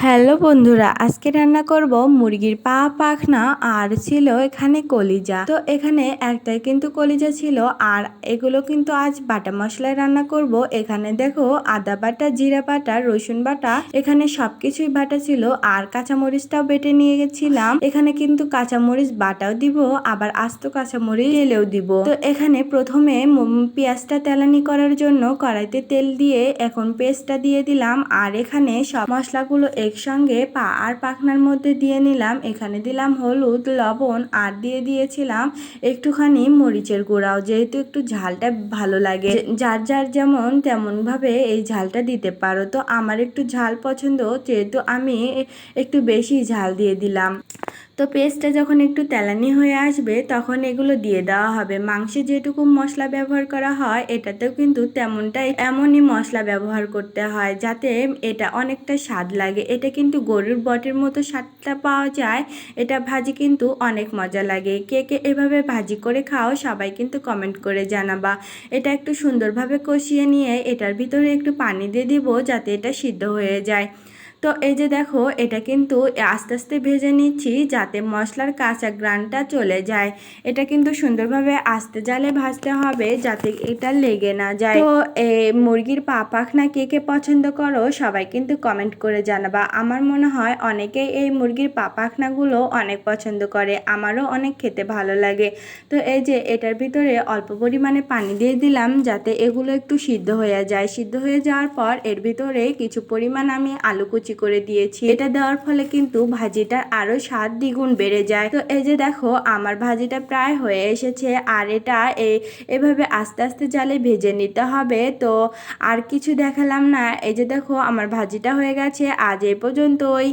Hello বন্ধুরা, আজকে রান্না করব মুরগির পা পাখনা আর ছিল এখানে কলিজা। তো এখানে একটাই কিন্তু কলিজা ছিল আর এগুলো কিন্তু আজ বাটা মশলায় রান্না করব। এখানে দেখো আদা বাটা, জিরা বাটা, রসুন বাটা, এখানে সবকিছুই বাটা ছিল আর কাঁচামরিচটাও বেটে নিয়ে গেছিলাম। এখানে কিন্তু কাঁচামরিচ বাটাও দিব, আবার আস্ত কাঁচামরিচ তেলেও দিব। তো এখানে প্রথমে পেঁয়াজটা তেলানি করার জন্য কড়াইতে তেল দিয়ে এখন পেস্টটা দিয়ে দিলাম আর এখানে সব মশলাগুলো একসঙ্গে পা আর পাখনার মধ্যে দিয়ে নিলাম। এখানে দিলাম হলুদ, লবণ আর দিয়ে দিয়েছিলাম একটুখানি মরিচের গুঁড়াও, যেহেতু একটু ঝালটা ভালো লাগে। যার যার যেমন তেমন ভাবে এই ঝালটা দিতে পারো। তো আমার একটু ঝাল পছন্দ, যেহেতু আমি একটু বেশি ঝাল দিয়ে দিলাম। তো পেস্টটা যখন একটু তেলানি হয়ে আসবে তখন এগুলো দিয়ে দেওয়া হবে। মাংসে যেটুকু মশলা ব্যবহার করা হয় এটাতেও কিন্তু এমনই মশলা ব্যবহার করতে হয় যাতে এটা অনেকটা স্বাদ লাগে। এটা কিন্তু গরুর বটের মতো স্বাদটা পাওয়া যায়। এটা ভাজি কিন্তু অনেক মজা লাগে। কে কে এভাবে ভাজি করে খাও সবাই কিন্তু কমেন্ট করে জানাবা। এটা একটু সুন্দরভাবে কষিয়ে নিয়ে এটার ভিতরে একটু পানি দিয়ে দিব যাতে এটা সিদ্ধ হয়ে যায়। তো এই যে দেখো এটা কিন্তু আস্তে আস্তে ভেজে নিচ্ছি যাতে মশলার কাঁচা গ্রানটা চলে যায়। এটা কিন্তু সুন্দরভাবে আস্তে জালে ভাজতে হবে যাতে এটা লেগে না যায়। তো মুরগির পা পাখনা কে কে পছন্দ করো সবাই কিন্তু কমেন্ট করে জানাবা। আমার মনে হয় অনেকেই এই মুরগির পা পাখনাগুলো অনেক পছন্দ করে, আমারও অনেক খেতে ভালো লাগে। তো এই যে এটার ভিতরে অল্প পরিমাণে পানি দিয়ে দিলাম যাতে এগুলো একটু সিদ্ধ হয়ে যায়। সিদ্ধ হয়ে যাওয়ার পর এর ভিতরে কিছু পরিমাণ আমি আলু কুচি করে দিয়েছি। এটা দেওয়ার ফলে কিন্তু ভাজিটার আরো স্বাদ দ্বিগুণ বেড়ে যায়। তো এই যে দেখো আমার ভাজিটা প্রায় হয়ে এসেছে আর এটা এভাবে আস্তে আস্তে জালে ভেজে নিতে হবে। তো আর কিছু দেখালাম না, এই যে দেখো আমার ভাজিটা হয়ে গেছে। আজ এই পর্যন্তই।